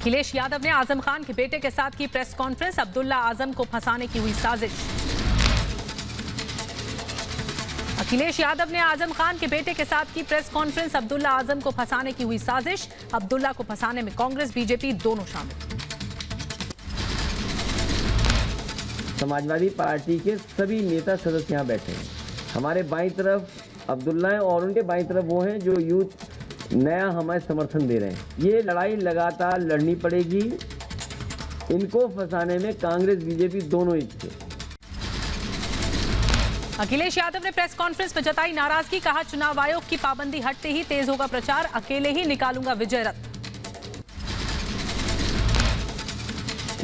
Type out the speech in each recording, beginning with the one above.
अखिलेश यादव ने आजम खान के बेटे के साथ की प्रेस कॉन्फ्रेंस, अब्दुल्ला आजम को फंसाने की हुई साजिश। अखिलेश यादव ने आजम खान के बेटे के साथ की प्रेस कॉन्फ्रेंस, अब्दुल्ला आजम को फंसाने की हुई साजिश। अब्दुल्ला को फंसाने में कांग्रेस बीजेपी दोनों शामिल। समाजवादी पार्टी के सभी नेता सदस्य यहाँ बैठे हैं। हमारे बाईं तरफ अब्दुल्ला हैं और उनके बाईं तरफ वो हैं जो यूथ नया हमारे समर्थन दे रहे हैं। ये लड़ाई लगातार लड़नी पड़ेगी। इनको फंसाने में कांग्रेस बीजेपी दोनों एक थे। अखिलेश यादव ने प्रेस कॉन्फ्रेंस में जताई नाराजगी, कहा चुनाव आयोग की पाबंदी हटते ही तेज होगा प्रचार, अकेले ही निकालूंगा विजय रथ।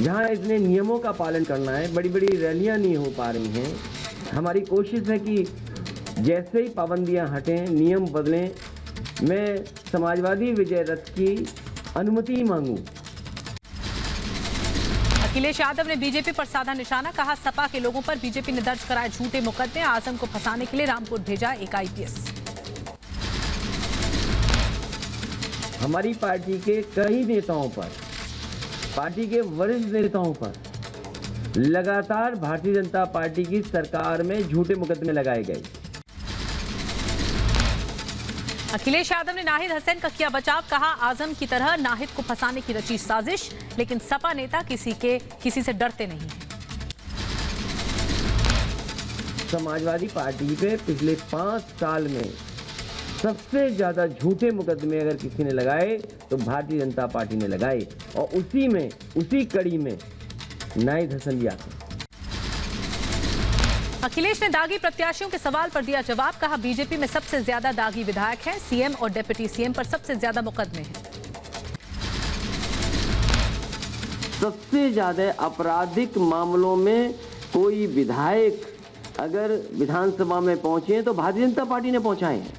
जहां इतने नियमों का पालन करना है, बड़ी बड़ी रैलियां नहीं हो पा रही हैं। हमारी कोशिश है कि जैसे ही पाबंदियां हटें, नियम बदलें, मैं समाजवादी विजय रथ की अनुमति मांगूं। अखिलेश यादव ने बीजेपी पर साधा निशाना, कहा सपा के लोगों पर बीजेपी ने दर्ज कराए झूठे मुकदमे, आजम को फंसाने के लिए रामपुर भेजा एक आईपीएस। हमारी पार्टी के कई नेताओं पर, पार्टी के वरिष्ठ नेताओं पर लगातार भारतीय जनता पार्टी की सरकार में झूठे मुकदमे लगाए गए। अखिलेश यादव ने नाहिद हसैन का किया बचाव, कहा आजम की तरह नाहिद को फंसाने की रची साजिश, लेकिन सपा नेता किसी से डरते नहीं हैं। समाजवादी पार्टी पे पिछले 5 साल में सबसे ज्यादा झूठे मुकदमे अगर किसी ने लगाए तो भारतीय जनता पार्टी ने लगाए, और उसी कड़ी में नाहिद हसन भी आते। अखिलेश ने दागी प्रत्याशियों के सवाल पर दिया जवाब, कहा बीजेपी में सबसे ज्यादा दागी विधायक हैं, सीएम और डिप्टी सीएम पर सबसे ज्यादा मुकदमे हैं। सबसे ज्यादा आपराधिक मामलों में कोई विधायक अगर विधानसभा में पहुंचे तो भारतीय जनता पार्टी ने पहुंचाए हैं।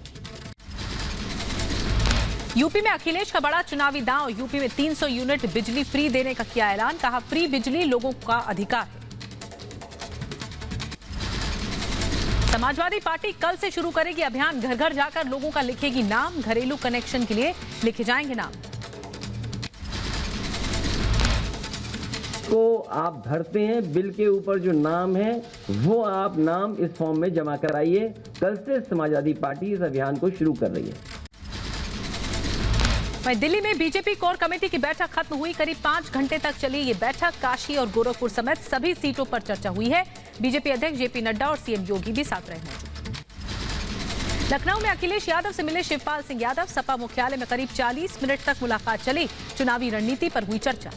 यूपी में अखिलेश का बड़ा चुनावी दांव, यूपी में 300 यूनिट बिजली फ्री देने का किया ऐलान, कहा फ्री बिजली लोगों का अधिकार है। समाजवादी पार्टी कल से शुरू करेगी अभियान, घर घर जाकर लोगों का लिखेगी नाम, घरेलू कनेक्शन के लिए लिखे जाएंगे नाम। तो आप भरते हैं बिल के ऊपर जो नाम है वो आप नाम इस फॉर्म में जमा कराइए। कल से समाजवादी पार्टी इस अभियान को शुरू कर रही है। वहीं दिल्ली में बीजेपी कोर कमेटी की बैठक खत्म हुई, करीब 5 घंटे तक चली ये बैठक। काशी और गोरखपुर समेत सभी सीटों पर चर्चा हुई है। बीजेपी अध्यक्ष जेपी नड्डा और सीएम योगी भी साथ रहे मौजूद। लखनऊ में अखिलेश यादव से मिले शिवपाल सिंह यादव, सपा मुख्यालय में करीब 40 मिनट तक मुलाकात चली, चुनावी रणनीति पर हुई चर्चा।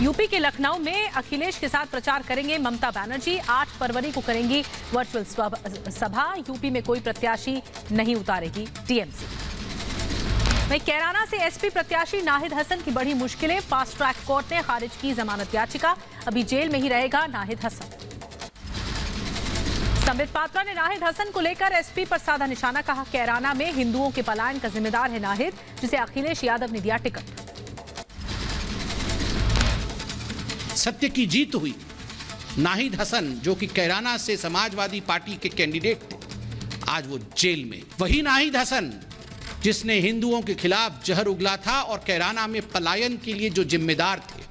यूपी के लखनऊ में अखिलेश के साथ प्रचार करेंगे ममता बनर्जी, 8 फरवरी को करेंगी वर्चुअल सभा। यूपी में कोई प्रत्याशी नहीं उतारेगी टीएमसी। वहीं कैराना से एसपी प्रत्याशी नाहिद हसन की बढ़ी मुश्किलें, फास्ट ट्रैक कोर्ट ने खारिज की जमानत याचिका, अभी जेल में ही रहेगा नाहिद हसन। संबित पात्रा ने नाहिद हसन को लेकर एसपी पर साधा निशाना, कहा कैराना में हिंदुओं के पलायन का जिम्मेदार है नाहिद, जिसे अखिलेश यादव ने दिया टिकट। सत्य की जीत हुई। नाहिद हसन जो कि कैराना से समाजवादी पार्टी के कैंडिडेट थे, आज वो जेल में। वही नाहिद हसन जिसने हिंदुओं के खिलाफ जहर उगला था और कैराना में पलायन के लिए जो जिम्मेदार थे।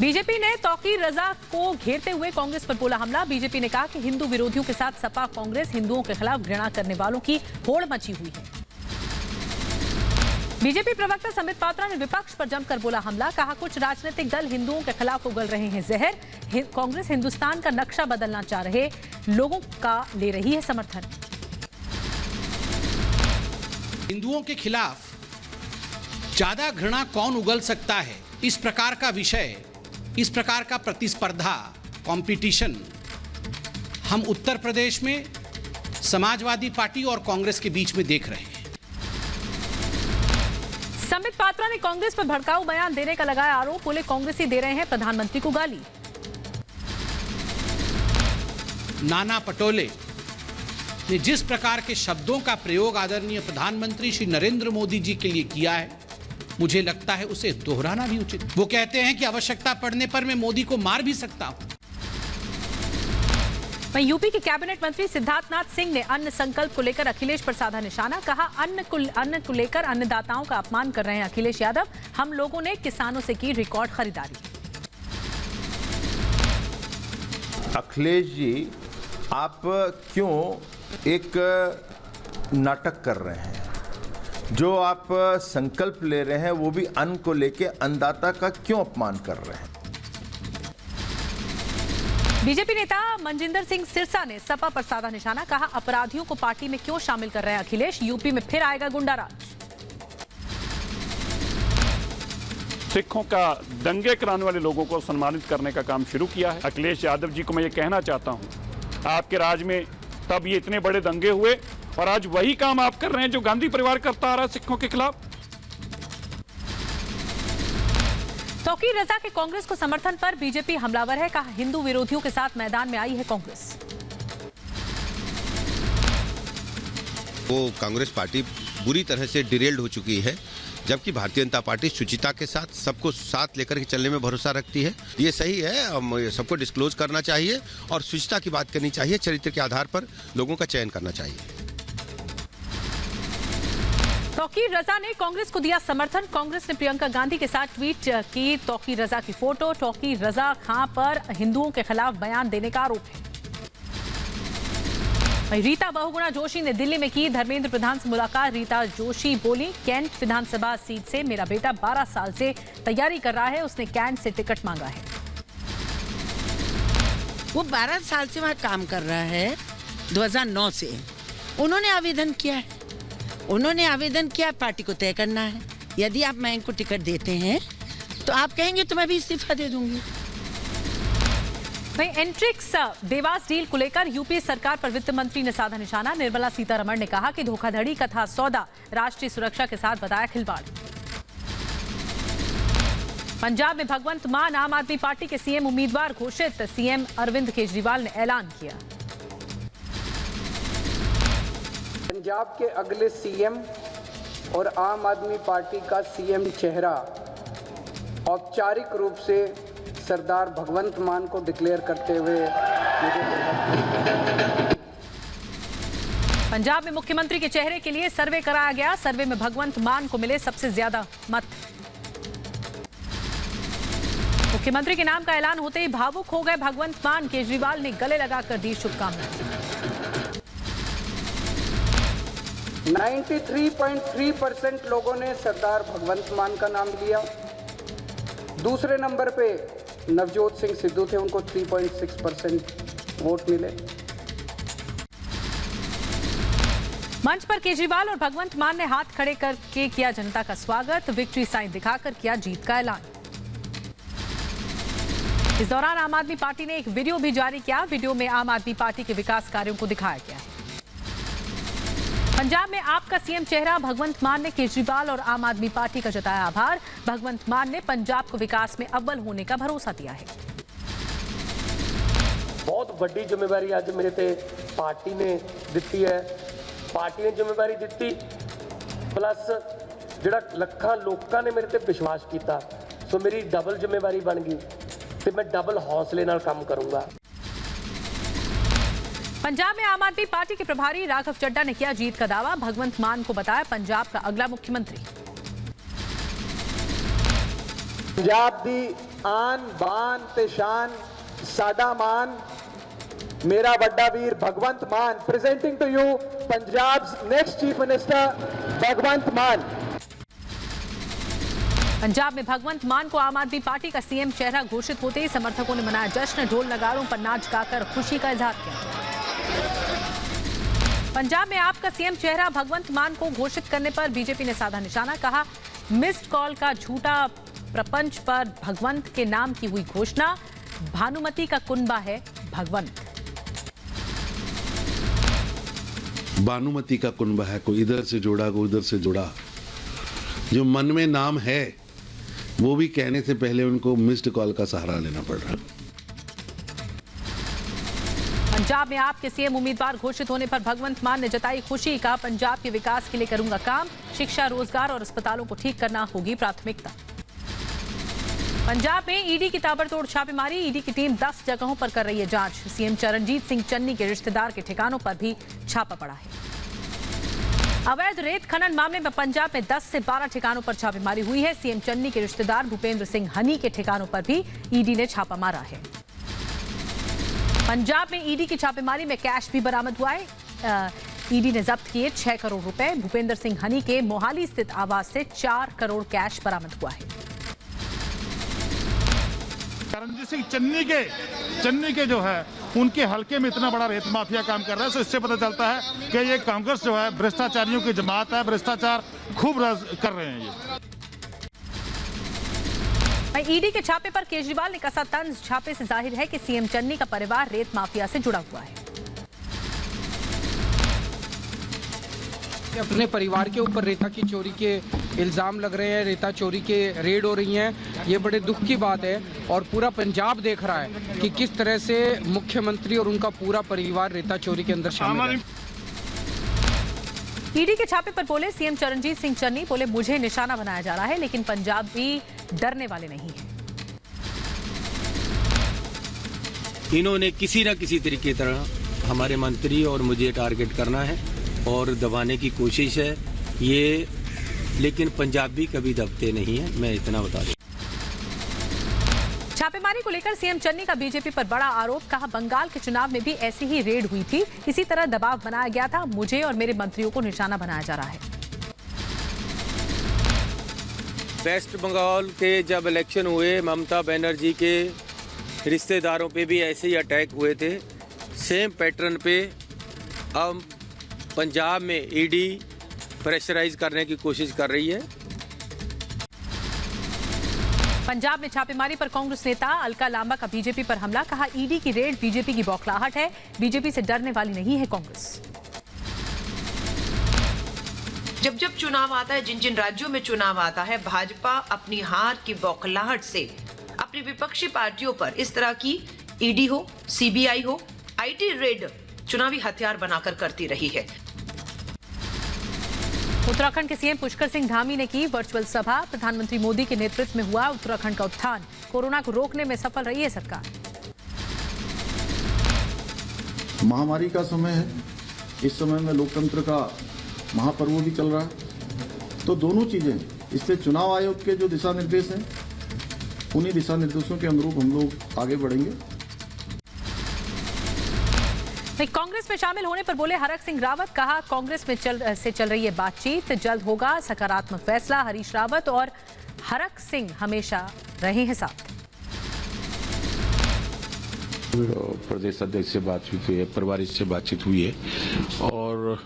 बीजेपी ने तौकीर रजा को घेरते हुए कांग्रेस पर बोला हमला। बीजेपी ने कहा कि हिंदू विरोधियों के साथ सपा कांग्रेस हिंदुओं के खिलाफ घृणा करने वालों की होड़ मची हुई है। बीजेपी प्रवक्ता संबित पात्रा ने विपक्ष पर जमकर बोला हमला, कहा कुछ राजनीतिक दल हिंदुओं के खिलाफ उगल रहे हैं जहर, कांग्रेस हिंदुस्तान का नक्शा बदलना चाह रहे लोगों का ले रही है समर्थन। हिंदुओं के खिलाफ ज्यादा घृणा कौन उगल सकता है, इस प्रकार का विषय, इस प्रकार का प्रतिस्पर्धा, कंपटीशन हम उत्तर प्रदेश में समाजवादी पार्टी और कांग्रेस के बीच में देख रहे हैं। संबित पात्रा ने कांग्रेस पर भड़काऊ बयान देने का लगाया आरोप, बोले कांग्रेसी दे रहे हैं प्रधानमंत्री को गाली। नाना पटोले ने जिस प्रकार के शब्दों का प्रयोग आदरणीय प्रधानमंत्री श्री नरेंद्र मोदी जी के लिए किया है, मुझे लगता है उसे दोहराना भी उचित। वो कहते हैं कि आवश्यकता पड़ने पर मैं मोदी को मार भी सकता हूं। वहीं यूपी के कैबिनेट मंत्री सिद्धार्थनाथ सिंह ने अन्न संकल्प को लेकर अखिलेश पर साधा निशाना। कहा, अन्न को लेकर अन्नदाताओं का अपमान कर रहे हैं अखिलेश यादव। हम लोगों ने किसानों से की रिकॉर्ड खरीदारी। अखिलेश जी, आप क्यों एक नाटक कर रहे हैं? जो आप संकल्प ले रहे हैं वो भी अन्न को लेके अन्नदाता का क्यों अपमान कर रहे हैं? बीजेपी नेता मनजिंदर सिंह सिरसा ने सपा पर साधा निशाना। कहा, अपराधियों को पार्टी में क्यों शामिल कर रहे हैं अखिलेश? यूपी में फिर आएगा गुंडाराज। सिखों का दंगे कराने वाले लोगों को सम्मानित करने का काम शुरू किया है। अखिलेश यादव जी को मैं ये कहना चाहता हूं, आपके राज में तब ये इतने बड़े दंगे हुए और आज वही काम आप कर रहे हैं जो गांधी परिवार करता आ रहा है सिखों के खिलाफ। तौकीर रजा के कांग्रेस को समर्थन पर बीजेपी हमलावर है। कहा, हिंदू विरोधियों के साथ मैदान में आई है कांग्रेस। वो कांग्रेस पार्टी बुरी तरह से डिरेल्ड हो चुकी है, जबकि भारतीय जनता पार्टी शुचिता के साथ सबको साथ लेकर के चलने में भरोसा रखती है। ये सही है, सबको डिस्क्लोज करना चाहिए और शुचिता की बात करनी चाहिए। चरित्र के आधार पर लोगों का चयन करना चाहिए। तौकीर रजा ने कांग्रेस को दिया समर्थन। कांग्रेस ने प्रियंका गांधी के साथ ट्वीट की तौकीर रजा की फोटो। तौकीर रजा खां पर हिंदुओं के खिलाफ बयान देने का आरोप है। रीता बहुगुणा जोशी ने दिल्ली में की धर्मेंद्र प्रधान से मुलाकात। रीता जोशी बोली, कैंट विधानसभा सीट से मेरा बेटा 12 साल से तैयारी कर रहा है, उसने कैंट से टिकट मांगा है। वो 12 साल से वहाँ काम कर रहा है, 2009 से। उन्होंने आवेदन किया है, पार्टी को तय करना है। यदि आप मैं इनको टिकट देते हैं तो आप कहेंगे तो मैं भी इस्तीफा दे दूंगी। वहीं एंट्रिक्स देवास डील को लेकर यूपी सरकार पर वित्त मंत्री ने साधा निशाना। निर्मला सीतारमण ने कहा कि धोखाधड़ी का था सौदा, राष्ट्रीय सुरक्षा के साथ बताया खिलवाड़। पंजाब में भगवंत मान आम आदमी पार्टी के सीएम उम्मीदवार घोषित। सीएम अरविंद केजरीवाल ने ऐलान किया। पंजाब के अगले सीएम और आम आदमी पार्टी का सीएम चेहरा औपचारिक रूप से सरदार भगवंत मान को डिक्लेयर करते हुए पंजाब में मुख्यमंत्री के चेहरे के लिए सर्वे कराया गया। सर्वे में भगवंत मान को मिले सबसे ज्यादा मत। मुख्यमंत्री के नाम का ऐलान होते ही भावुक हो गए भगवंत मान। केजरीवाल ने गले लगाकर दी शुभकामनाएं। 93.3% लोगों ने सरदार भगवंत मान का नाम लिया। दूसरे नंबर पे नवजोत सिंह सिद्धू थे, उनको 3.6% वोट मिले। मंच पर केजरीवाल और भगवंत मान ने हाथ खड़े करके किया जनता का स्वागत। विक्ट्री साइन दिखाकर किया जीत का ऐलान। इस दौरान आम आदमी पार्टी ने एक वीडियो भी जारी किया। वीडियो में आम आदमी पार्टी के विकास कार्यों को दिखाया गया। पंजाब में आपका सीएम चेहरा भगवंत मान ने केजरीवाल और आम आदमी पार्टी का जताया आभार। भगवंत मान ने पंजाब को विकास में अव्वल होने का भरोसा दिया है। बहुत बड़ी जिम्मेवारी आज मेरे ते पार्टी ने दिती है। पार्टी ने जिम्मेवारी दी, प्लस जिहड़ा लखां लोकां ने मेरे ते विश्वास किया, सो मेरी डबल जिम्मेवारी बन गई ते मैं डबल हौसले नाल काम करूंगा। पंजाब में आम आदमी पार्टी के प्रभारी राघव चड्ढा ने किया जीत का दावा। भगवंत मान को बताया पंजाब का अगला मुख्यमंत्री। पंजाब दी आन बान ते शान साडा मान, मेरा बड़ा वीर Bhagwant Mann. Presenting to you Punjab's next chief minister Bhagwant Mann. Punjab में भगवंत मान को आम आदमी पार्टी का सीएम चेहरा घोषित होते ही समर्थकों ने मनाया जश्न। ढोल नगाड़ों पर नाच गाकर खुशी का इजहार किया। पंजाब में आपका सीएम चेहरा भगवंत मान को घोषित करने पर बीजेपी ने साधा निशाना। कहा, मिस्ड कॉल का झूठा प्रपंच पर भगवंत के नाम की हुई घोषणा। भानुमति का कुनबा है भगवंत। भानुमति का कुनबा है, कोई इधर से जोड़ा कोई उधर से जोड़ा। जो मन में नाम है वो भी कहने से पहले उनको मिस्ड कॉल का सहारा लेना पड़ रहा। पंजाब में आपके सीएम उम्मीदवार घोषित होने पर भगवंत मान ने जताई खुशी। कहा, पंजाब के विकास के लिए करूंगा काम। शिक्षा, रोजगार और अस्पतालों को ठीक करना होगी प्राथमिकता। पंजाब में ईडी की ताबड़तोड़ छापेमारी। ईडी की टीम 10 जगहों पर कर रही है जांच। सीएम चरणजीत सिंह चन्नी के रिश्तेदार के ठिकानों पर भी छापा पड़ा है। अवैध रेत खनन मामले में पंजाब में 10 से 12 ठिकानों पर छापेमारी हुई है। सीएम चन्नी के रिश्तेदार भूपेंद्र सिंह हनी के ठिकानों पर भी ईडी ने छापा मारा है। पंजाब में ईडी की छापेमारी में कैश भी बरामद हुआ है। ईडी ने जब्त किए 6 करोड़ रुपए। भूपेंद्र सिंह हनी के मोहाली स्थित आवास से 4 करोड़ कैश बरामद हुआ है। चरणजीत सिंह चन्नी के जो है उनके हलके में इतना बड़ा रेत माफिया काम कर रहा है, तो इससे पता चलता है कि ये कांग्रेस जो है भ्रष्टाचारियों की जमात है, भ्रष्टाचार खूब कर रहे हैं ये। ईडी के छापे पर केजरीवाल ने कसा तंज। छापे से जाहिर है कि सीएम चन्नी का परिवार रेत माफिया से जुड़ा हुआ है। अपने परिवार के ऊपर रेता की चोरी के इल्जाम लग रहे हैं, रेता चोरी के रेड हो रही हैं। ये बड़े दुख की बात है और पूरा पंजाब देख रहा है कि किस तरह से मुख्यमंत्री और उनका पूरा परिवार रेता चोरी के अंदर शामिल है। ईडी के छापे पर बोले सीएम चरणजीत सिंह चन्नी, बोले मुझे निशाना बनाया जा रहा है, लेकिन पंजाब भी डरने वाले नहीं है। इन्होंने किसी न किसी तरीके तरह हमारे मंत्री और मुझे टारगेट करना है और दबाने की कोशिश है ये, लेकिन पंजाबी कभी दबते नहीं है, मैं इतना बता दूं। छापेमारी को लेकर सीएम चन्नी का बीजेपी पर बड़ा आरोप। कहा बंगाल के चुनाव में भी ऐसी ही रेड हुई थी, इसी तरह दबाव बनाया गया था, मुझे और मेरे मंत्रियों को निशाना बनाया जा रहा है। वेस्ट बंगाल के जब इलेक्शन हुए, ममता बनर्जी के रिश्तेदारों पे भी ऐसे ही अटैक हुए थे, सेम पैटर्न पे अब पंजाब में ईडी प्रेशराइज करने की कोशिश कर रही है। पंजाब में छापेमारी पर कांग्रेस नेता अलका लांबा का बीजेपी पर हमला। कहा ईडी की रेड बीजेपी की बौखलाहट है, बीजेपी से डरने वाली नहीं है कांग्रेस। जब जब चुनाव आता है, जिन जिन राज्यों में चुनाव आता है, भाजपा अपनी हार की बौखलाहट से अपनी विपक्षी पार्टियों पर इस तरह की ईडी हो, सीबीआई हो, आईटी रेड चुनावी हथियार बनाकर करती रही है। उत्तराखंड के सीएम पुष्कर सिंह धामी ने की वर्चुअल सभा। प्रधानमंत्री मोदी के नेतृत्व में हुआ उत्तराखंड का उत्थान। कोरोना को रोकने में सफल रही है सरकार। महामारी का समय है, इस समय में लोकतंत्र का महापर्व भी चल रहा है, तो दोनों चीजें, इसलिए चुनाव आयोग के जो दिशा निर्देश हैं उन्हीं दिशा निर्देशों के अनुरूप हम लोग आगे बढ़ेंगे। कांग्रेस में शामिल होने पर बोले हरक सिंह रावत। कहा कांग्रेस में चल रही है बातचीत, जल्द होगा सकारात्मक फैसला। हरीश रावत और हरक सिंह हमेशा रहे हैं साथ। प्रदेश अध्यक्ष से बातचीत हुई है, प्रभारी से बातचीत हुई है और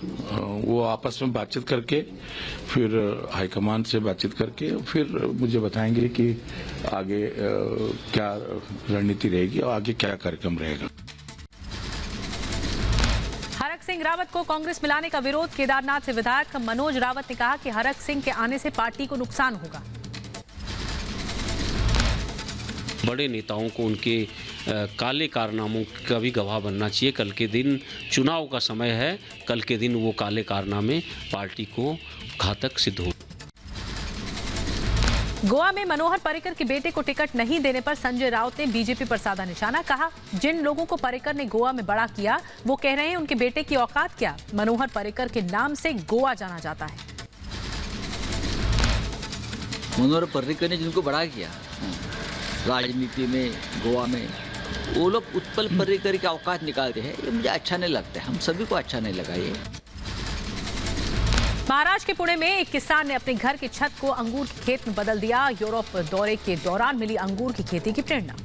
वो आपस में बातचीत करके फिर हाईकमान से बातचीत करके फिर मुझे बताएंगे कि आगे क्या रणनीति रहेगी और आगे क्या कार्यक्रम रहेगा। हरक सिंह रावत को कांग्रेस मिलाने का विरोध। केदारनाथ से विधायक मनोज रावत ने कहा कि हरक सिंह के आने से पार्टी को नुकसान होगा। बड़े नेताओं को उनके काले कारनामों का भी गवाह बनना चाहिए। कल के दिन चुनाव का समय है, कल के दिन वो काले कारनामे पार्टी को घातक सिद्ध हो। गोवा में मनोहर पर्रिकर के बेटे को टिकट नहीं देने पर संजय राउत ने बीजेपी पर साधा निशाना। कहा जिन लोगों को पर्रिकर ने गोवा में बड़ा किया वो कह रहे हैं उनके बेटे की औकात क्या। मनोहर पर्रिकर के नाम से गोवा जाना जाता है। मनोहर पर्रिकर ने जिनको बड़ा किया राजनीति में, गोवा में, वो लोग उत्पल पर्रिकर की औकात निकालते हैं, ये मुझे अच्छा नहीं लगता है, हम सभी को अच्छा नहीं लगा ये। महाराष्ट्र के पुणे में एक किसान ने अपने घर की छत को अंगूर के खेत में बदल दिया। यूरोप दौरे के दौरान मिली अंगूर की खेती की प्रेरणा।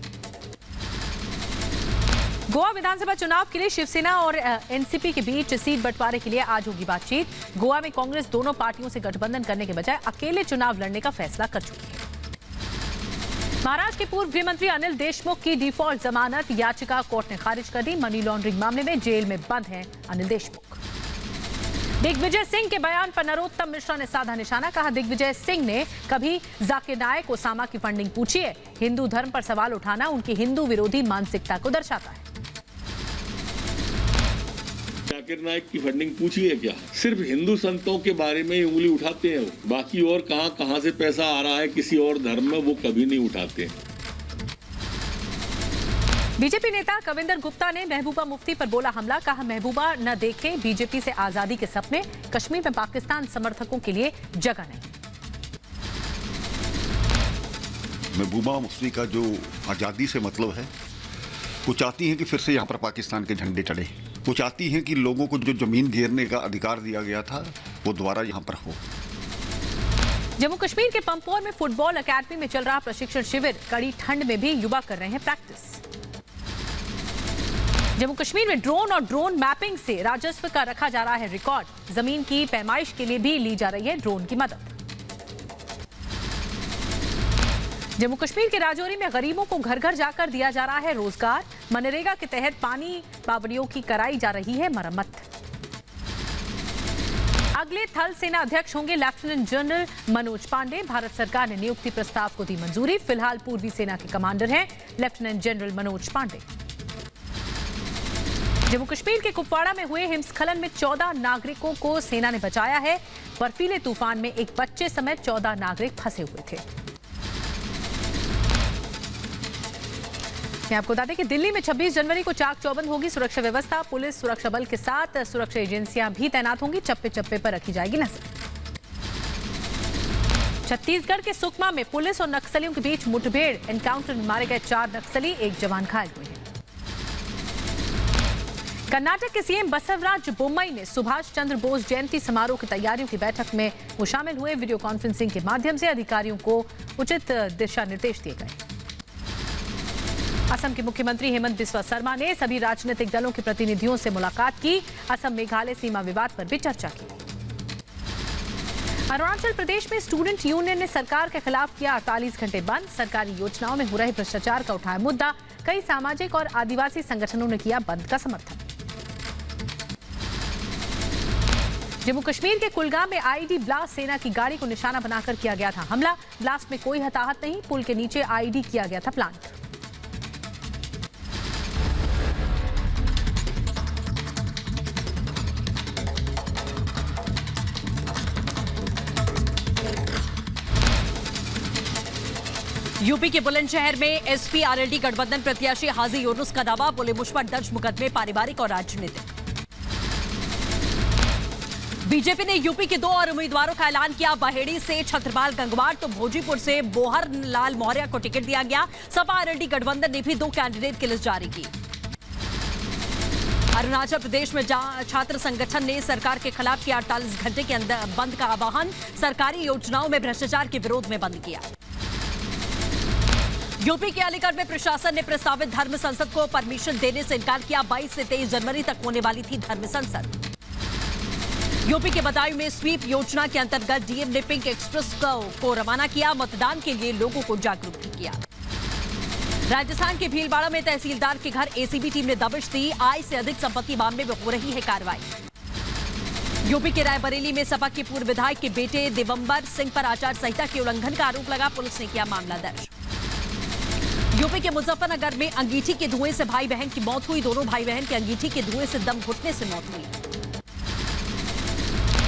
गोवा विधानसभा चुनाव के लिए शिवसेना और एनसीपी के बीच सीट बंटवारे के लिए आज होगी बातचीत। गोवा में कांग्रेस दोनों पार्टियों से गठबंधन करने के बजाय अकेले चुनाव लड़ने का फैसला कर चुकी है। महाराष्ट्र के पूर्व गृह मंत्री अनिल देशमुख की डिफॉल्ट जमानत याचिका कोर्ट ने खारिज कर दी। मनी लॉन्ड्रिंग मामले में जेल में बंद हैं अनिल देशमुख। दिग्विजय सिंह के बयान पर नरोत्तम मिश्रा ने साधा निशाना। कहा दिग्विजय सिंह ने कभी जाकिर नायक ओसामा की फंडिंग पूछी है। हिंदू धर्म पर सवाल उठाना उनकी हिंदू विरोधी मानसिकता को दर्शाता है। जाकिर नायक की फंडिंग पूछी है क्या? सिर्फ हिंदू संतों के बारे में ही उंगली उठाते हैं, बाकी और कहां से पैसा आ रहा है किसी और धर्म में वो कभी नहीं उठाते हैं। बीजेपी नेता कविंदर गुप्ता ने महबूबा मुफ्ती पर बोला हमला, कहा महबूबा न देखे बीजेपी से आजादी के सपने, कश्मीर में पाकिस्तान समर्थकों के लिए जगह नहीं। महबूबा मुफ्ती का जो आज़ादी से मतलब है, वो चाहती हैं कि फिर से यहाँ पर पाकिस्तान के झंडे चढ़े। वो चाहती हैं कि लोगों को जो जमीन घेरने का अधिकार दिया गया था वो दोबारा यहाँ पर हो। जम्मू कश्मीर के पंपोर में फुटबॉल अकेडमी में चल रहा प्रशिक्षण शिविर, कड़ी ठंड में भी युवा कर रहे हैं प्रैक्टिस। जम्मू कश्मीर में ड्रोन और ड्रोन मैपिंग से राजस्व का रखा जा रहा है रिकॉर्ड, जमीन की पैमाइश के लिए भी ली जा रही है ड्रोन की मदद। जम्मू कश्मीर के राजौरी में गरीबों को घर घर जाकर दिया जा रहा है रोजगार, मनरेगा के तहत पानी बावड़ियों की कराई जा रही है मरम्मत। अगले थल सेना अध्यक्ष होंगे लेफ्टिनेंट जनरल मनोज पांडे, भारत सरकार ने नियुक्ति प्रस्ताव को दी मंजूरी, फिलहाल पूर्वी सेना के कमांडर हैं लेफ्टिनेंट जनरल मनोज पांडे। जम्मू कश्मीर के कुपवाड़ा में हुए हिमस्खलन में 14 नागरिकों को सेना ने बचाया है, बर्फीले तूफान में एक बच्चे समेत 14 नागरिक फंसे हुए थे। मैं आपको बता दें कि दिल्ली में 26 जनवरी को चाक चौबंद होगी सुरक्षा व्यवस्था, पुलिस सुरक्षा बल के साथ सुरक्षा एजेंसियां भी तैनात होंगी, चप्पे चप्पे पर रखी जाएगी नजर। छत्तीसगढ़ के सुकमा में पुलिस और नक्सलियों के बीच मुठभेड़, एनकाउंटर में मारे गए 4 नक्सली, 1 जवान घायल हुए हैं। कर्नाटक के सीएम बसवराज बोम्मई ने सुभाष चंद्र बोस जयंती समारोह की तैयारियों की बैठक में वो शामिल हुए, वीडियो कॉन्फ्रेंसिंग के माध्यम से अधिकारियों को उचित दिशा निर्देश दिए गए। असम के मुख्यमंत्री हेमंत बिस्वा शर्मा ने सभी राजनीतिक दलों के प्रतिनिधियों से मुलाकात की, असम मेघालय सीमा विवाद पर भी चर्चा की। अरुणाचल प्रदेश में स्टूडेंट यूनियन ने सरकार के खिलाफ किया 48 घंटे बंद, सरकारी योजनाओं में हो रहे भ्रष्टाचार का उठाया मुद्दा, कई सामाजिक और आदिवासी संगठनों ने किया बंद का समर्थन। जम्मू कश्मीर के कुलगाम में आईडी ब्लास्ट, सेना की गाड़ी को निशाना बनाकर किया गया था हमला, ब्लास्ट में कोई हताहत नहीं, पुल के नीचे आईडी किया गया था प्लांट। यूपी के बुलंदशहर में एसपी आरएलडी गठबंधन प्रत्याशी हाजी यूनुस का दावा, बोले मुझ पर दर्ज मुकदमे पारिवारिक और राजनीतिक। बीजेपी ने यूपी के 2 और उम्मीदवारों का ऐलान किया, बहेड़ी से छत्रपाल गंगवार तो भोजीपुर से बोहर लाल मौर्य को टिकट दिया गया। सपा आरएलडी गठबंधन ने भी 2 कैंडिडेट की लिस्ट जारी की। अरुणाचल प्रदेश में छात्र संगठन ने सरकार के खिलाफ किया 48 घंटे के अंदर बंद का आह्वान, सरकारी योजनाओं में भ्रष्टाचार के विरोध में बंद किया। यूपी के अलीगढ़ में प्रशासन ने प्रस्तावित धर्म संसद को परमिशन देने से इनकार किया, 22 से 23 जनवरी तक होने वाली थी धर्म संसद। यूपी के बदायूं में स्वीप योजना के अंतर्गत डीएम ने पिंक एक्सप्रेस को रवाना किया, मतदान के लिए लोगों को जागरूक भी किया। राजस्थान के भीलवाड़ा में तहसीलदार के घर एसीबी टीम ने दबिश दी, आय से अधिक संपत्ति मामले में हो रही है कार्रवाई। यूपी के रायबरेली में सपा के पूर्व विधायक के बेटे दिवंबर सिंह पर आचार संहिता के उल्लंघन का आरोप लगा, पुलिस ने किया मामला दर्ज। यूपी के मुजफ्फरनगर में अंगीठी के धुएं से भाई बहन की मौत हुई, दोनों भाई बहन की अंगीठी के धुएं से दम घुटने से मौत हुई।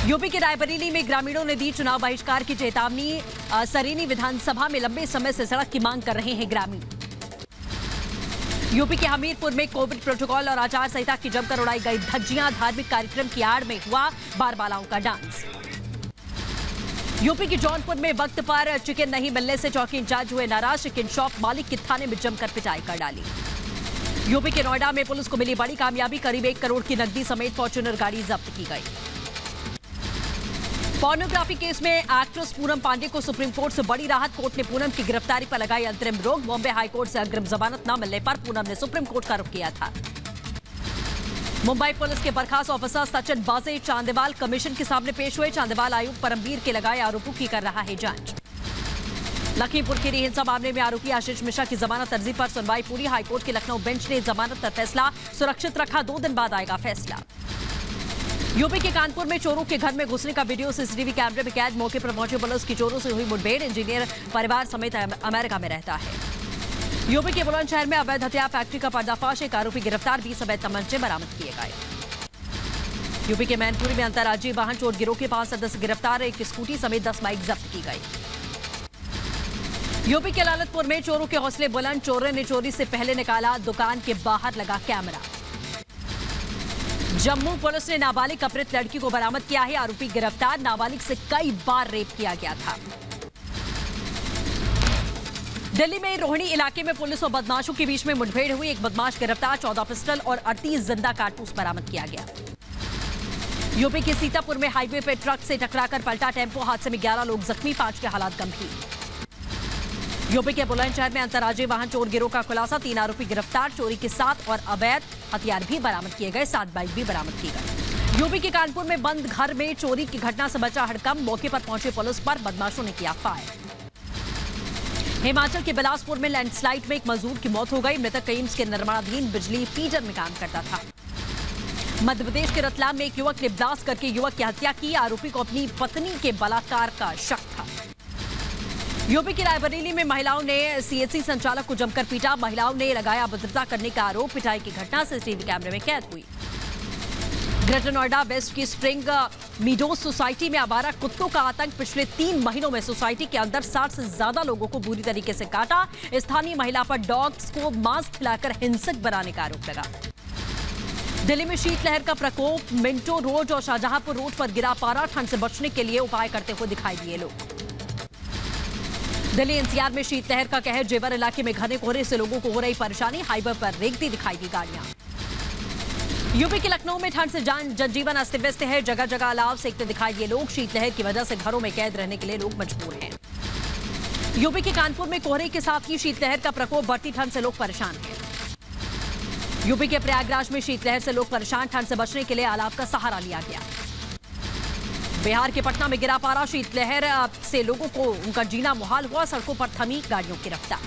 यूपी के रायबरेली में ग्रामीणों ने दी चुनाव बहिष्कार की चेतावनी, सरेनी विधानसभा में लंबे समय से सड़क की मांग कर रहे हैं ग्रामीण। यूपी के हमीरपुर में कोविड प्रोटोकॉल और आचार संहिता की जमकर उड़ाई गई धज्जियां, धार्मिक कार्यक्रम की आड़ में हुआ बारबालाओं का डांस। यूपी के जौनपुर में वक्त पर चिकन नहीं मिलने से चौकी इंचार्ज हुए नाराज, चिकन शॉप मालिक की थाने में जमकर पिटाई कर डाली। यूपी के नोएडा में पुलिस को मिली बड़ी कामयाबी, करीब 1 करोड़ की नकदी समेत फॉर्च्यूनर गाड़ी जब्त की गई। पोर्नोग्राफी केस में एक्ट्रेस पूनम पांडे को सुप्रीम कोर्ट से बड़ी राहत, कोर्ट ने पूनम की गिरफ्तारी पर लगाई अंतरिम रोक, बॉम्बे हाईकोर्ट से अग्रिम जमानत न मिलने पर पूनम ने सुप्रीम कोर्ट का रुख किया था। मुंबई पुलिस के बर्खास्त ऑफिसर सचिन बाजे चांदेवाल कमीशन के सामने पेश हुए, चांदेवाल आयुक्त परमवीर के लगाए आरोपों की कर रहा है जांच। लखीमपुर खीरी हिंसा मामले में आरोपी आशीष मिश्रा की जमानत अर्जी पर सुनवाई पूरी, हाईकोर्ट के लखनऊ बेंच ने जमानत का फैसला सुरक्षित रखा, 2 दिन बाद आएगा फैसला। यूपी के कानपुर में चोरों के घर में घुसने का वीडियो सीसीटीवी कैमरे में कैद, मौके पर पहुंचे पुलिस की चोरों से हुई मुठभेड़, इंजीनियर परिवार समेत अमेरिका में रहता है। यूपी के बुलंदशहर में अवैध हथियार फैक्ट्री का पर्दाफाश, एक आरोपी गिरफ्तार, 20 अवैध तमंचे बरामद किए गए। यूपी के मैनपुरी में अंतर्राज्यीय वाहन चोर गिरोह के 5 सदस्य गिरफ्तार, एक स्कूटी समेत 10 बाइक जब्त की गई। यूपी के ललितपुर में चोरों के हौसले बुलंद, चोरों ने चोरी से पहले निकाला दुकान के बाहर लगा कैमरा। जम्मू पुलिस ने नाबालिग अपहृत लड़की को बरामद किया है, आरोपी गिरफ्तार। नाबालिग से कई बार रेप किया गया था। दिल्ली में रोहिणी इलाके में पुलिस और बदमाशों के बीच में मुठभेड़ हुई, एक बदमाश गिरफ्तार, 14 पिस्टल और 38 जिंदा कारतूस बरामद किया गया। यूपी के सीतापुर में हाईवे पर ट्रक से टकराकर पलटा टेम्पो, हादसे में 11 लोग जख्मी, 5 के हालात गंभीर। यूपी के बुलंदशहर में अंतर्राज्यीय वाहन चोर गिरोह का खुलासा, 3 आरोपी गिरफ्तार, चोरी के 7 और अवैध हथियार भी बरामद किए गए, 7 बाइक भी बरामद की गई। यूपी के कानपुर में बंद घर में चोरी की घटना से बचा हड़कंप, मौके पर पहुंचे पुलिस पर बदमाशों ने किया फायर। हिमाचल के बिलासपुर में लैंडस्लाइड में एक मजदूर की मौत हो गई, मृतक एम्स के निर्माणाधीन बिजली फीडर में काम करता था। मध्य प्रदेश के रतलाम में एक युवक ने ब्लास्ट करके युवक की हत्या की, आरोपी को अपनी पत्नी के बलात्कार का शक था। यूपी की रायबरेली में महिलाओं ने सीएससी संचालक को जमकर पीटा, महिलाओं ने लगाया अभद्रता करने का आरोप, पिटाई की घटना सीसीटीवी कैमरे में कैद हुई। ग्रेटर नोएडा वेस्ट की स्प्रिंग मीडोज सोसाइटी में आवारा कुत्तों का आतंक, पिछले 3 महीनों में सोसाइटी के अंदर 60 से ज्यादा लोगों को बुरी तरीके से काटा, स्थानीय महिला पर डॉग्स को मांस खिलाकर हिंसक बनाने का आरोप लगा। दिल्ली में शीतलहर का प्रकोप, मिंटो रोड और शाहजहांपुर रोड पर गिरा पारा, ठंड से बचने के लिए उपाय करते हुए दिखाई दिए लोग। दिल्ली एनसीआर में शीतलहर का कहर, जेवर इलाके में घने कोहरे से लोगों को हो रही परेशानी, हाईवे पर रेंगती दिखाई दी गाड़ियां। यूपी के लखनऊ में ठंड से जनजीवन अस्त व्यस्त है, जगह जगह अलाव सेकते दिखाई दिए लोग, शीतलहर की वजह से घरों में कैद रहने के लिए लोग मजबूर हैं। यूपी के कानपुर में कोहरे के साथ ही शीतलहर का प्रकोप, बढ़ती ठंड से लोग परेशान हैं। यूपी के प्रयागराज में शीतलहर से लोग परेशान, ठंड से बचने के लिए अलाव का सहारा लिया गया। बिहार के पटना में गिरा पारा, शीतलहर से लोगों को उनका जीना मुहाल हुआ, सड़कों पर थमी गाड़ियों की रफ्तार।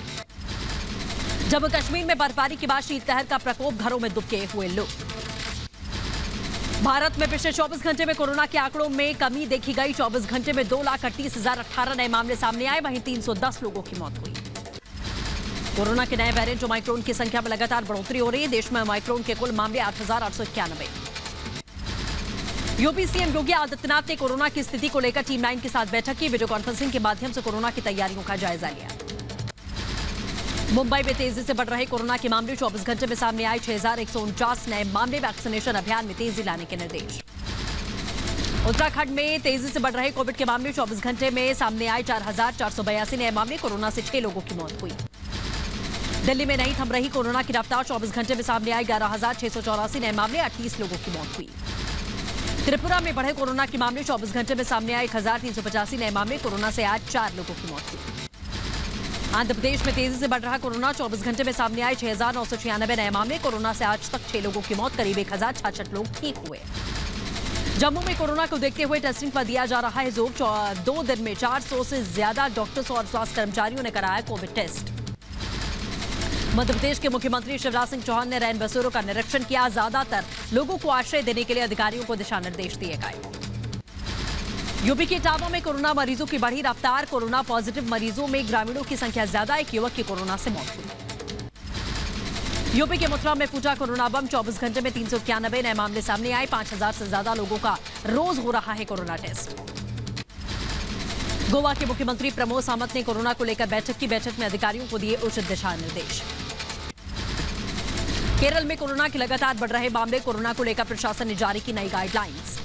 जम्मू कश्मीर में बर्फबारी के बाद शीतलहर का प्रकोप, घरों में दुबके हुए लोग। भारत में पिछले 24 घंटे में कोरोना के आंकड़ों में कमी देखी गई, 24 घंटे में 2,38,018 नए मामले सामने आए, वहीं 310 लोगों की मौत हुई। कोरोना के नए वेरिएंट ओमाइक्रोन की संख्या में लगातार बढ़ोतरी हो रही है, देश में ओमाइक्रोन के कुल मामले 8,891। यूपी सीएम योगी आदित्यनाथ ने कोरोना की स्थिति को लेकर टीम 9 के साथ बैठक की, वीडियो कॉन्फ्रेंसिंग के माध्यम से कोरोना की तैयारियों का जायजा लिया। मुंबई में तेजी से बढ़ रहे कोरोना के मामले, 24 घंटे में सामने आए 6,149 नए मामले, वैक्सीनेशन अभियान में तेजी लाने के निर्देश। उत्तराखंड में तेजी से बढ़ रहे कोविड के मामले, 24 घंटे में सामने आए 4,482 नए मामले, कोरोना से 6 लोगों की मौत हुई। दिल्ली में नहीं थम रही कोरोना की रफ्तार, 24 घंटे में सामने आए 11,684 नए मामले, 38 लोगों की मौत हुई। त्रिपुरा में बढ़े कोरोना के मामले, 24 घंटे में सामने आए 1,385 नए मामले, कोरोना से आज 4 लोगों की मौत हुई। आंध्र प्रदेश में तेजी से बढ़ रहा कोरोना, 24 घंटे में सामने आए 6,996 नए मामले, कोरोना से आज तक 6 लोगों की मौत, करीब 1,066 लोग ठीक हुए। जम्मू में कोरोना को देखते हुए टेस्टिंग पर दिया जा रहा है जोर, 2 दिन में 400 से ज्यादा डॉक्टर्स और स्वास्थ्य कर्मचारियों ने कराया कोविड टेस्ट। मध्य प्रदेश के मुख्यमंत्री शिवराज सिंह चौहान ने रैन बसेरों का निरीक्षण किया, ज्यादातर लोगों को आश्रय देने के लिए अधिकारियों को दिशा निर्देश दिए गए। यूपी के इटावा में कोरोना मरीजों की बढ़ी रफ्तार, कोरोना पॉजिटिव मरीजों में ग्रामीणों की संख्या ज्यादा, एक युवक की कोरोना से मौत हुई। यूपी के मथुरा में फूटा कोरोना बम, 24 घंटे में 391 नए मामले सामने आए, 5,000 से ज्यादा लोगों का रोज हो रहा है कोरोना टेस्ट। गोवा के मुख्यमंत्री प्रमोद सावंत ने कोरोना को लेकर बैठक की, बैठक में अधिकारियों को दिए उचित दिशा निर्देश। केरल में कोरोना के लगातार बढ़ रहे मामले, कोरोना को लेकर प्रशासन ने जारी की नई गाइडलाइंस।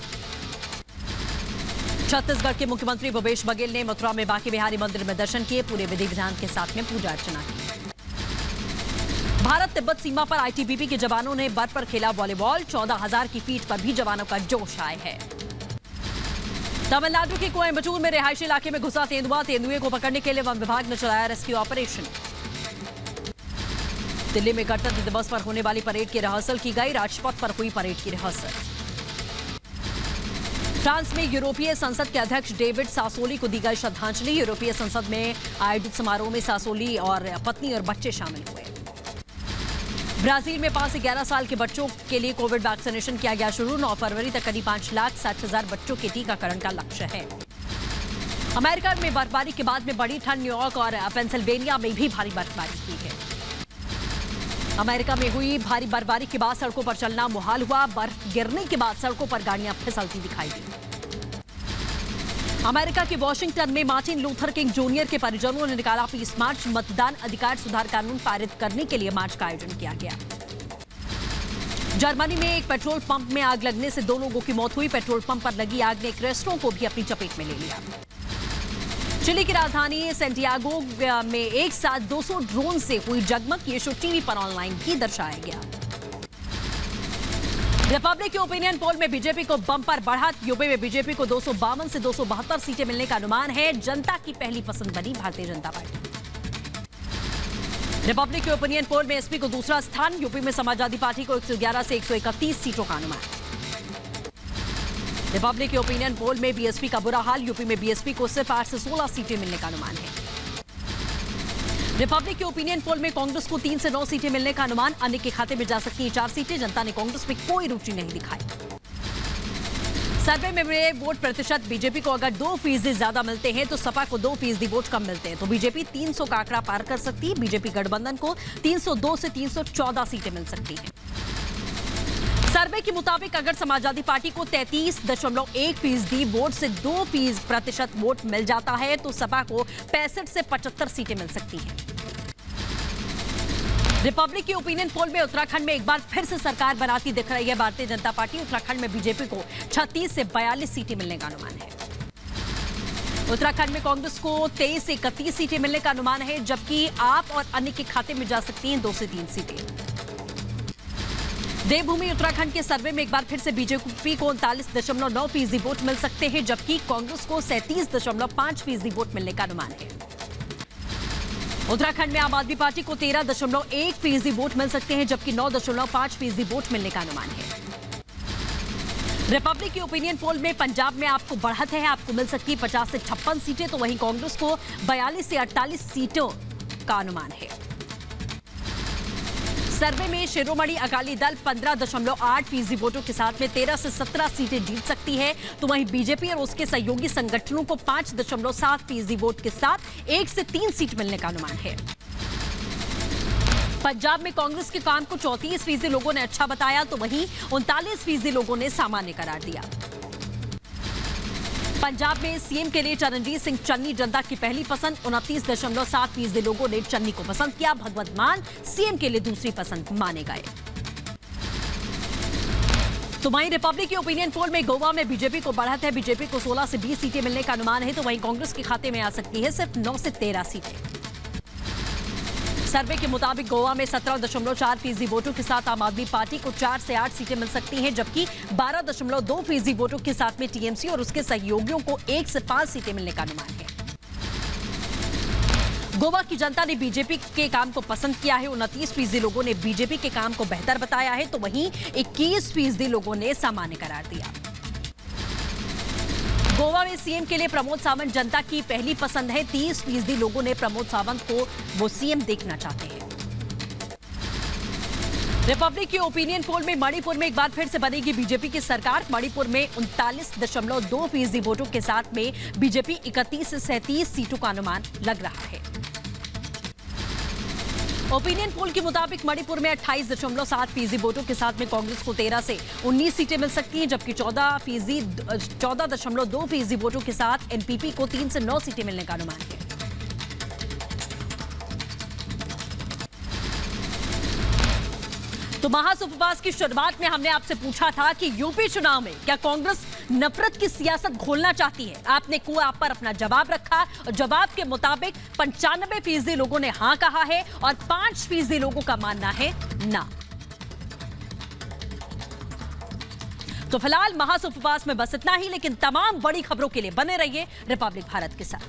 छत्तीसगढ़ के मुख्यमंत्री भूपेश बघेल ने मथुरा में बांके बिहारी मंदिर में दर्शन किए, पूरे विधि विधान के साथ में पूजा अर्चना की। भारत तिब्बत सीमा पर आईटीबीपी के जवानों ने बर्फ पर खेला वॉलीबॉल, 14,000 की फीट पर भी जवानों का जोश आए है। तमिलनाडु के कोयम्बटूर में रिहायशी इलाके में घुसा तेंदुआ, तेंदुए को पकड़ने के लिए वन विभाग ने चलाया रेस्क्यू ऑपरेशन। दिल्ली में गणतंत्र दिवस पर होने वाली परेड की रिहर्सल की गई, राजपथ पर हुई परेड की रिहर्सल। फ्रांस में यूरोपीय संसद के अध्यक्ष डेविड सासोली को दी गई श्रद्धांजलि, यूरोपीय संसद में आयोजित समारोह में सासोली और पत्नी और बच्चे शामिल हुए। ब्राजील में 5 से 11 साल के बच्चों के लिए कोविड वैक्सीनेशन किया गया शुरू, 9 फरवरी तक करीब 5,60,000 बच्चों के टीकाकरण का लक्ष्य है। अमेरिका में बर्फबारी के बाद में बड़ी ठंड, न्यूयॉर्क और पेंसिल्वेनिया में भी भारी बर्फबारी हुई है। अमेरिका में हुई भारी बर्फबारी के बाद सड़कों पर चलना मुहाल हुआ, बर्फ गिरने के बाद सड़कों पर गाड़ियां फिसलती दिखाई दी। अमेरिका के वॉशिंगटन में मार्टिन लूथर किंग जूनियर के परिजनों ने निकाला पीस मार्च। मतदान अधिकार सुधार कानून पारित करने के लिए मार्च का आयोजन किया गया। जर्मनी में एक पेट्रोल पंप में आग लगने से 2 लोगों की मौत हुई। पेट्रोल पंप पर लगी आग ने एक रेस्टोरेंट को भी अपनी चपेट में ले लिया। चिली की राजधानी सेंटियागो में एक साथ 200 ड्रोन से हुई जगमग। ये शो टीवी पर ऑनलाइन भी दर्शाया गया। रिपब्लिक के ओपिनियन पोल में बीजेपी को बम्पर बढ़त। यूपी में बीजेपी को 252 से 272 सीटें मिलने का अनुमान है। जनता की पहली पसंद बनी भारतीय जनता पार्टी। रिपब्लिक के ओपिनियन पोल में एसपी को दूसरा स्थान। यूपी में समाजवादी पार्टी को 111 से 131 सीटों का अनुमान। रिपब्लिक के ओपिनियन पोल में बीएसपी का बुरा हाल। यूपी में बीएसपी को सिर्फ 8 से 16 सीटें मिलने का अनुमान है। रिपब्लिक के ओपिनियन पोल में कांग्रेस को 3 से 9 सीटें मिलने का अनुमान। अन्य के खाते में जा सकती हैं 4 सीटें। जनता ने कांग्रेस में कोई रुचि नहीं दिखाई। सर्वे में मिले वोट प्रतिशत। बीजेपी को अगर 2% ज्यादा मिलते हैं तो सपा को 2% वोट कम मिलते हैं तो बीजेपी 300 का आंकड़ा पार कर सकती है। बीजेपी गठबंधन को 302 से 314 सीटें मिल सकती हैं। सर्वे के मुताबिक अगर समाजवादी पार्टी को 33.1% वोट से 2% वोट मिल जाता है तो सपा को 65 से 75 सीटें मिल सकती हैं। रिपब्लिक की ओपिनियन पोल में उत्तराखंड में एक बार फिर से सरकार बनाती दिख रही है भारतीय जनता पार्टी। उत्तराखंड में बीजेपी को 36 से 42 सीटें मिलने का अनुमान है। उत्तराखंड में कांग्रेस को 23 से 31 सीटें मिलने का अनुमान है, जबकि आप और अन्य के खाते में जा सकती हैं 2 से 3 सीटें। देवभूमि उत्तराखंड के सर्वे में एक बार फिर से बीजेपी को 39.9% वोट मिल सकते हैं, जबकि कांग्रेस को 37.5% वोट मिलने का अनुमान है। उत्तराखंड में आम आदमी पार्टी को 13.1% वोट मिल सकते हैं, जबकि 9.5% वोट मिलने का अनुमान है। रिपब्लिक की ओपिनियन पोल में पंजाब में आपको बढ़त है, आपको मिल सकती है 50 से 56 सीटें, तो वहीं कांग्रेस को 42 से 48 सीटों का अनुमान है। सर्वे में शिरोमणि अकाली दल 15.8% वोटों के साथ में 13 से 17 सीटें जीत सकती है, तो वहीं बीजेपी और उसके सहयोगी संगठनों को 5.7% वोट के साथ 1 से 3 सीट मिलने का अनुमान है। पंजाब में कांग्रेस के काम को 34% लोगों ने अच्छा बताया, तो वहीं 39% लोगों ने सामान्य करार दिया। पंजाब में सीएम के लिए चरणजीत सिंह चन्नी जनता की पहली पसंद। 29.7% लोगों ने चन्नी को पसंद किया। भगवंत मान सीएम के लिए दूसरी पसंद माने गए। तो वहीं रिपब्लिक की ओपिनियन पोल में गोवा में बीजेपी को बढ़त है। बीजेपी को 16 से 20 सीटें मिलने का अनुमान है, तो वहीं कांग्रेस के खाते में आ सकती है सिर्फ 9 से 13 सीटें। सर्वे के मुताबिक गोवा में 17.4% वोटों के साथ आम आदमी पार्टी को 4 से 8 सीटें मिल सकती हैं, जबकि 12.2% वोटों के साथ में टीएमसी और उसके सहयोगियों को 1 से 5 सीटें मिलने का अनुमान है। गोवा की जनता ने बीजेपी के काम को पसंद किया है। 29% लोगों ने बीजेपी के काम को बेहतर बताया है, तो वहीं 21% लोगों ने सामान्य करार दिया। गोवा में सीएम के लिए प्रमोद सावंत जनता की पहली पसंद है। 30% लोगों ने प्रमोद सावंत को वो सीएम देखना चाहते हैं। रिपब्लिक की ओपिनियन पोल में मणिपुर में एक बार फिर से बनेगी बीजेपी की सरकार। मणिपुर में 39.2% वोटों के साथ में बीजेपी 31 से 37 सीटों का अनुमान लग रहा है। ओपिनियन पोल के मुताबिक मणिपुर में 28.7% वोटों के साथ में कांग्रेस को 13 से 19 सीटें मिल सकती हैं, जबकि 14.2% वोटों के साथ एनपीपी को 3 से 9 सीटें मिलने का अनुमान है। तो महाउपवास की शुरुआत में हमने आपसे पूछा था कि यूपी चुनाव में क्या कांग्रेस नफरत की सियासत घोलना चाहती है। आपने कुआ पर अपना जवाब रखा और जवाब के मुताबिक 95% लोगों ने हां कहा है और 5% लोगों का मानना है ना। तो फिलहाल महाउपवास में बस इतना ही, लेकिन तमाम बड़ी खबरों के लिए बने रहिए रिपब्लिक भारत के साथ।